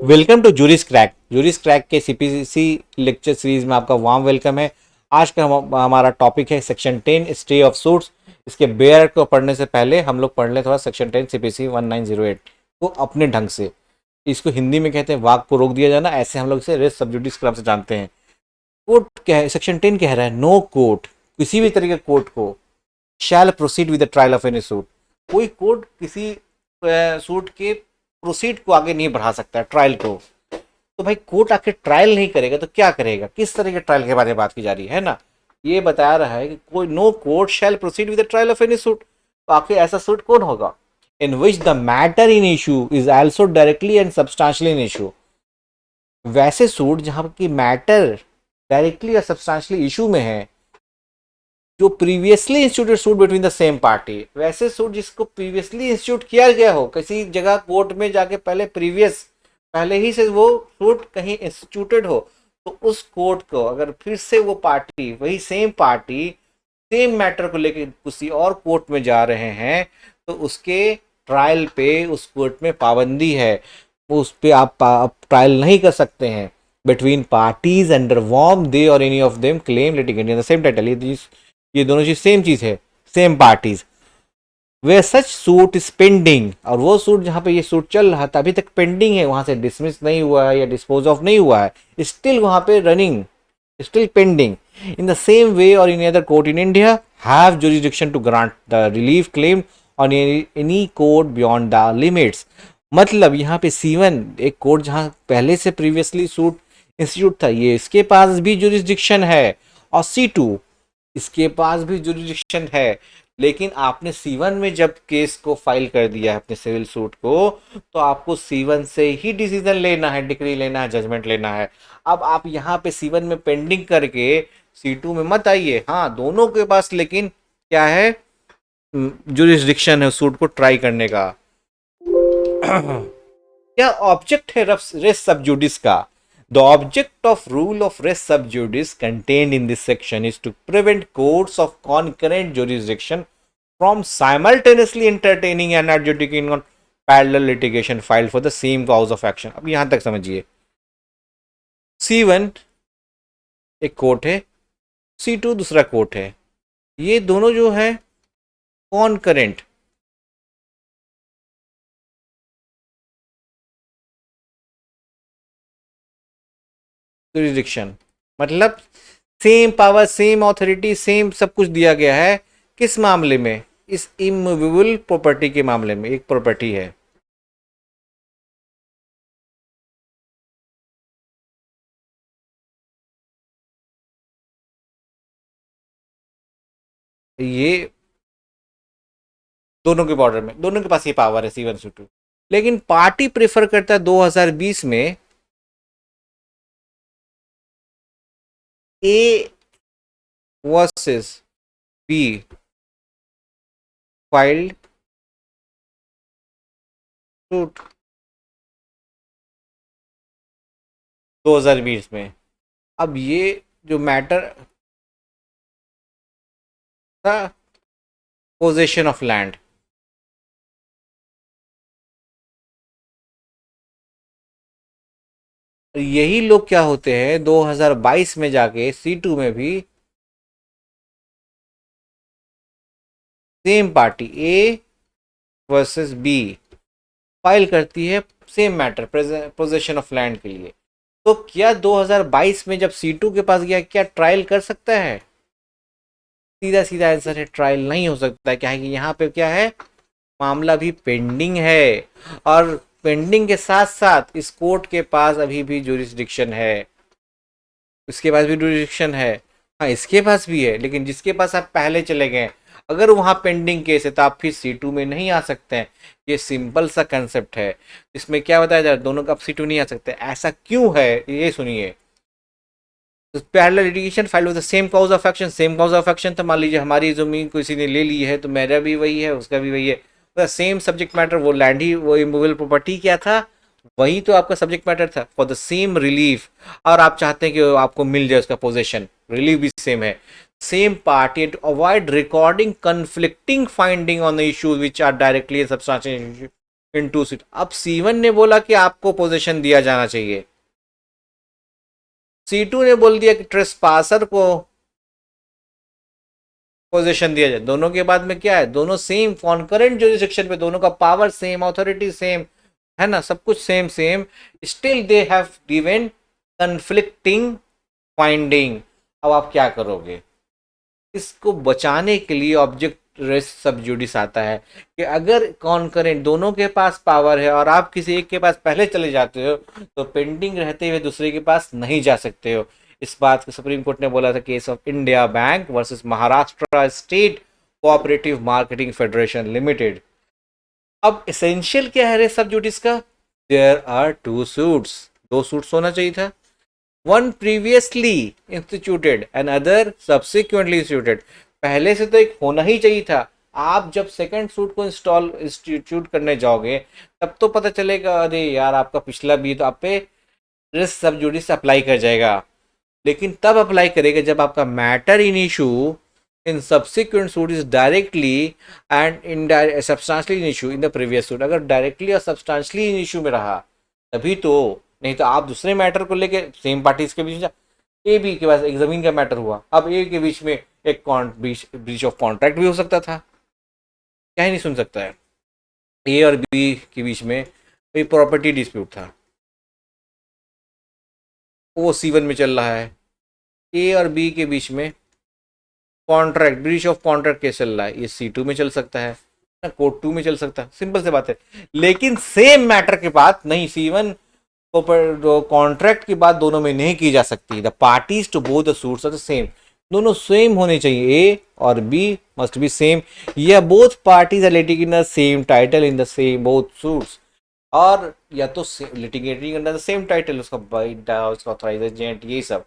Welcome to juris crack के CPC lecture series में आपका वार्म वेलकम है। आज का हमारा टॉपिक है सेक्शन 10 स्टे ऑफ सूट्स। इसके बेयर को पढ़ने से पहले हम लोग पढ़ लें थोड़ा सेक्शन 10 सीपीसी 1908 को अपने ढंग से। इसको हिंदी में कहते हैं वाक को रोक दिया जाना, ऐसे हम लोग इसे रेस सब्जुडिस क्लब से जानते हैं। कोर्ट क्या है, सेक्शन 10 कह रहा है नो कोर्ट, किसी भी तरीके कोर्ट को shall proceed with the trial of any suit. कोई कोर्ट किसी सूट के प्रोसीड को आगे नहीं बढ़ा सकता है, ट्रायल को। तो भाई कोर्ट आखिर ट्रायल नहीं करेगा तो क्या करेगा, किस तरह के ट्रायल के बारे में बात की जा रही है ना। ये बता रहा है कि कोई no court shall proceed with the trial of any suit. तो आखिर ऐसा सूट कौन होगा in which the matter in issue is also directly and substantially in issue. वैसे सूट जहां की मैटर डायरेक्टली और सब्सटेंशियली इशू में है, जो previously instituted suit between the same party. वैसे सूट जिसको प्रीवियसली इंस्टीट्यूट किया गया हो किसी जगह कोर्ट में जाके, पहले ही से वो सूट कहीं इंस्टीट्यूटेड हो, तो उस कोर्ट को अगर फिर से वो पार्टी, वही सेम पार्टी सेम मैटर को लेकर किसी और कोर्ट में जा रहे हैं, तो उसके ट्रायल पे उस कोर्ट में पाबंदी है। उस पे आप ट्रायल नहीं कर सकते हैं बिटवीन पार्टीज अंडर वॉर्म दे और any of them claim litigant in the same title. ये दोनों चीज सेम चीज है, same parties. Way such suit is pending, और वो सूट जहां पे ये सूट चल रहा था अभी तक पेंडिंग है, वहां से डिसमिस नहीं हुआ है या डिस्पोज ऑफ नहीं हुआ है, स्टिल वहां पे running, still pending. In the same way और in other court in India have jurisdiction to grant the relief claim on any court beyond the limits. मतलब यहाँ पे C1 एक कोर्ट जहां पहले से प्रीवियसली सूट इंस्टीट्यूट था, ये इसके पास भी जुरिसडिक्शन है, और C2 इसके पास भी जुरिडिक्शन है। लेकिन आपने C1 में जब केस को फाइल कर दिया है अपने सिविल सूट को, तो आपको C1 से ही डिसीजन लेना है, डिक्री लेना है, जजमेंट लेना है। अब आप यहाँ पे C1 में पेंडिंग करके C2 में मत आइए। हाँ, दोनों के पास लेकिन क्या है, जुरिडिक्शन है सूट को ट्राई करने का। क्या ऑब्जेक्ट है रेस सब जुडिस का? The object of rule of res sub judice contained in this section is to prevent courts of concurrent jurisdiction from simultaneously entertaining and adjudicating on parallel litigation filed for the same cause of action। अब यहां तक समझिए, C1 एक court है, C2 दूसरा court है, ये दोनों जो है कॉन्करेंट, जुरिसडिक्शन मतलब same power, same authority, same सब कुछ दिया गया है। किस मामले में? इस इमूवेबल प्रॉपर्टी के मामले में। एक प्रॉपर्टी है, ये दोनों के बॉर्डर में, दोनों के पास ये पावर है C1 C2। लेकिन पार्टी प्रेफर करता है 2020 में A versus B filed suit 2020 में। अब ये जो मैटर था पोजेशन ऑफ लैंड, यही लोग क्या होते हैं 2022 में जाके C2 में भी same party A versus B file करती है same matter, possession of land के लिए। तो क्या 2022 में जब C2 के पास गया, क्या ट्रायल कर सकता है? सीधा सीधा आंसर है ट्रायल नहीं हो सकता है। क्या है कि यहाँ पे क्या है, मामला भी पेंडिंग है, और पेंडिंग के साथ साथ इस कोर्ट के पास अभी भी जुरिसडिक्शन है, इसके पास भी जुरिसडिक्शन है। हाँ, इसके पास भी है, लेकिन जिसके पास आप पहले चले गए, अगर वहाँ पेंडिंग केस है तो आप फिर C2 में नहीं आ सकते हैं। ये सिंपल सा कंसेप्ट है। इसमें क्या बताया जाए, दोनों का आप C2 नहीं आ सकते। ऐसा क्यों है ये सुनिए। Parallel litigation file with the same cause of action. Same cause of action तो मान लीजिए हमारी जमीन किसी ने ले ली है, तो मेरा भी वही है, उसका भी वही है। सेम सब्जेक्ट मैटर, वो लैंड ही, वो इमूवेबल प्रॉपर्टी क्या था, वही तो आपका सब्जेक्ट मैटर था फॉर द सेम रिलीफ। और आप चाहते हैं कि आपको मिल जाए उसका पोजेशन, रिलीफ भी सेम है। Same party to avoid recording conflicting finding on the issues which are directly and substantially in to seat. अब C1 ने बोला कि आपको पोजीशन दिया जाना चाहिए, C2 ने बोल दिया कि ट्रेसपासर को पोजीशन दिया जाए। दोनों के बाद में क्या है, दोनों सेम कॉन्करेंट जुरिसडिक्शन पे, दोनों का पावर सेम, अथॉरिटी सेम है ना, सब कुछ same same, still they have given conflicting finding. अब आप क्या करोगे, इसको बचाने के लिए ऑब्जेक्ट रेस सब जुडिस आता है कि अगर कॉन्करेंट दोनों के पास पावर है और आप किसी एक के पास पहले चले जाते हो तो पेंडिंग रहते हुए दूसरे के पास नहीं जा सकते हो। इस बात को सुप्रीम कोर्ट ने बोला था case of India bank versus Maharashtra state cooperative marketing federation limited. अब एसेंशियल क्या है रे सब जुडिस का, देयर आर टू सूट्स, दो सूट्स होना चाहिए था, one previously instituted and other subsequently instituted. पहले से तो एक होना ही चाहिए था। आप जब सेकंड सूट को इंस्टीट्यूट करने जाओगे तब तो पता चलेगा अरे यार आपका पिछला भी तो आप पे रिस्क सब जुडिस अप्लाई कर जाएगा, लेकिन तब अप्लाई करेगा जब आपका matter in issue in subsequent suit is directly and in substantially in issue in the previous suit. अगर डायरेक्टली और सब्सटेंशियली इन इशू में रहा तभी तो, नहीं तो आप दूसरे मैटर को लेके सेम पार्टीज के बीच, ए बी के पास एक जमीन का मैटर हुआ, अब ए के बीच में एक ब्रीच ऑफ कॉन्ट्रैक्ट भी हो सकता था, क्या ही नहीं सुन सकता है। ए और बी के बीच में कोई प्रॉपर्टी डिस्प्यूट था, वो C1 में चल रहा है, ए और बी के बीच में contract breach of contract case चल रहा है, ये C2 में चल सकता है ना, कोर्ट 2 में चल सकता है, सिंपल से बात है। लेकिन सेम मैटर के बाद नहीं, C1 तो कॉन्ट्रैक्ट की बात दोनों में नहीं की जा सकती। The parties to both the suits are the same, दोनों सेम होने चाहिए, ए और बी मस्ट बी सेम, या both parties are litigating the same title in the same both suits, और या तो litigating under the same title, उसका बाइडा, उसका ऑथराइज्ड एजेंट, ये सब।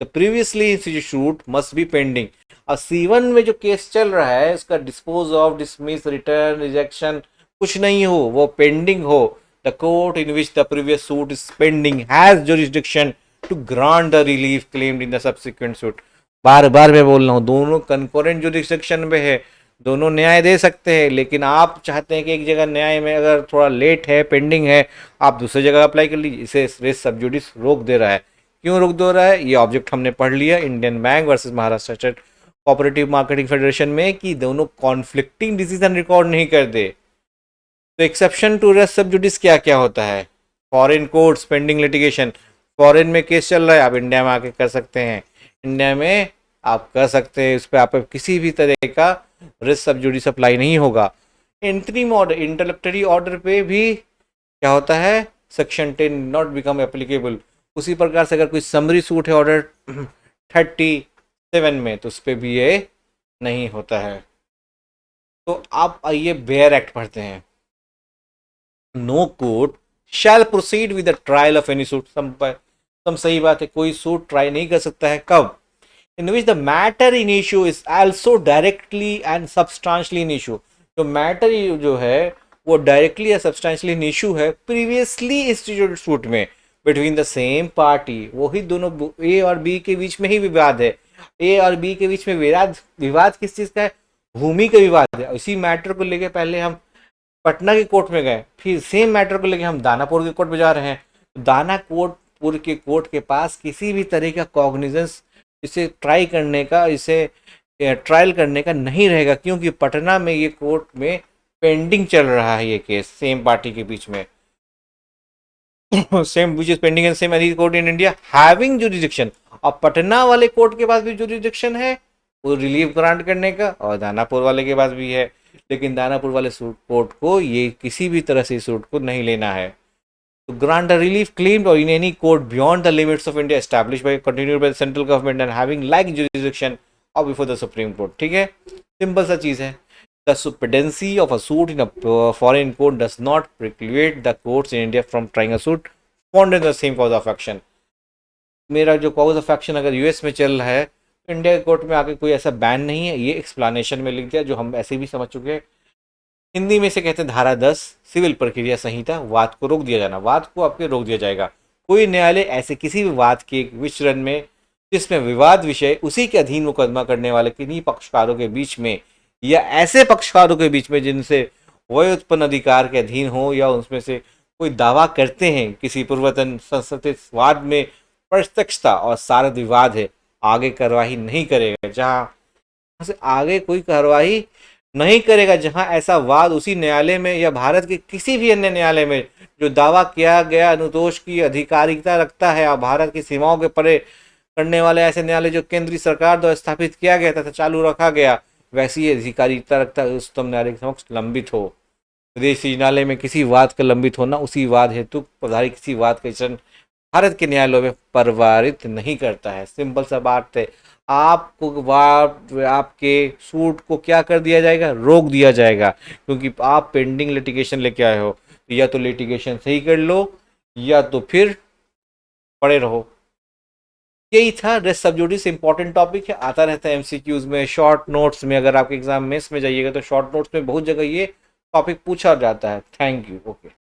The previously instituted suit must be pending. और C1 में जो केस चल रहा है उसका dispose of, dismiss, return, rejection कुछ नहीं हो, वो पेंडिंग हो। The court in which the previous suit is pending has jurisdiction to grant the relief claimed in the subsequent suit। बार बार मैं बोल रहा हूँ, दोनों कंकरेंट जुरिसडिक्शन में है, दोनों न्याय दे सकते हैं, लेकिन आप चाहते हैं कि एक जगह न्याय में अगर थोड़ा लेट है, पेंडिंग है, आप दूसरी जगह अप्लाई कर लीजिए। इसे रेस सब जुडिस रोक दे रहा है। क्यों रोक दे रहा है, ये ऑब्जेक्ट हमने पढ़ लिया Indian bank versus Maharashtra state cooperative marketing federation में, कि दोनों कॉन्फ्लिक्टिंग डिसीजन रिकॉर्ड नहीं कर दे। तो एक्सेप्शन टू रेस सब जुडिस क्या क्या होता है, foreign courts pending litigation, foreign में केस चल रहा है, आप इंडिया में आके कर सकते हैं, इंडिया में आप कर सकते हैं, उस पर आप किसी भी तरह का रेस सब जुडिस अप्लाई नहीं होगा। इंटरिम ऑर्डर, इंटरप्रेटरी ऑर्डर पे भी क्या होता है, सेक्शन 10 नॉट बिकम एप्लीकेबल। उसी प्रकार से अगर कोई समरी सूट है ऑर्डर 37 में तो उस पर भी ये नहीं होता है। तो आप आइए बेयर एक्ट पढ़ते हैं। No court shall proceed with the trial of any suit. सम सही बात है, कोई सूट ट्राई नहीं कर सकता है कब, in which the matter in issue is also directly and substantially in issue. जो मैटर जो है वो डायरेक्टली या सब्सटेंशियली इन इशू है प्रीवियसली इंस्टीट्यूटेड सूट में बिटवीन द सेम पार्टी। वही दोनों ए और बी के बीच में ही विवाद है। ए और बी के बीच में विवाद किस चीज का है, भूमि का विवाद है। इसी मैटर को लेके पहले हम पटना के कोर्ट में गए, फिर सेम मैटर को लेके हम दानापुर के कोर्ट में जा रहे हैं। दानापुर के कोर्ट के पास किसी भी तरह का कॉग्निजेंस इसे ट्रायल करने का नहीं रहेगा, क्योंकि पटना में ये कोर्ट में पेंडिंग चल रहा है ये केस सेम पार्टी के बीच में। Same which is pending in same any court in India having jurisdiction. और पटना वाले कोर्ट के पास भी जुरिडिक्शन है वो रिलीफ ग्रांट करने का, और दानापुर वाले के पास भी है, लेकिन दानापुर वाले कोर्ट को ये किसी भी तरह से सूट को नहीं लेना है। तो ग्रांट द रिलीफ क्लेम्ड और in any court beyond the limits of India established by continued by the central government and having like jurisdiction और बिफोर द सुप्रीम कोर्ट। ठीक है, सिंपल सा चीज है। The pendency of a suit in a foreign court does not preclude the courts in India from trying a suit found in the same cause of action. मेरा जो cause of action अगर US में चल रहा है, India के court में आके कोई ऐसा बैन नहीं है। ये एक्सप्लेनेशन में लिख दिया जो हम ऐसे भी समझ चुके हैं। हिंदी में से कहते हैं धारा 10 सिविल प्रक्रिया संहिता, वाद को रोक दिया जाना, वाद को आपके रोक दिया जाएगा। कोई न्यायालय ऐसे किसी भी वाद के विचरण में जिसमें विवाद विषय उसी के अधीन मुकदमा करने वाले किन्हीं पक्षकारों के बीच में या ऐसे पक्षकारों के बीच में जिनसे वही उत्पन्न अधिकार के अधीन हो या उसमें से कोई दावा करते हैं किसी पूर्वतन संसदवाद में प्रत्यक्षता और सारथ विवाद है, आगे कार्यवाही नहीं करेगा। जहां से आगे कोई कार्यवाही नहीं करेगा जहां ऐसा वाद उसी न्यायालय में या भारत के किसी भी अन्य न्यायालय में जो दावा किया गया अनुतोष की अधिकारिता रखता है और भारत की सीमाओं के परे करने वाले ऐसे न्यायालय जो केंद्रीय सरकार द्वारा स्थापित किया गया तथा चालू रखा गया, वैसी अधिकारिता रखता है उच्चतम न्यायालय के समक्ष लंबित हो। विदेशी न्यायालय में किसी वाद का लंबित होना उसी वाद हेतु प्रधारी किसी वाद का चरण भारत के न्यायालयों में परिवारित नहीं करता है। सिंपल सा बात है, आपको आपके सूट को क्या कर दिया जाएगा, रोक दिया जाएगा, क्योंकि आप पेंडिंग लिटिगेशन लेके आए हो। या तो लिटिगेशन सही कर लो या तो फिर पड़े रहो। यही था। रेस्ट सब जुडिस इंपॉर्टेंट टॉपिक है, आता रहता है एमसीक्यूज में, शॉर्ट नोट्स में। अगर आपके एग्जाम मेंस में जाइएगा तो शॉर्ट नोट्स में बहुत जगह ये टॉपिक पूछा जाता है। Thank you. ओके।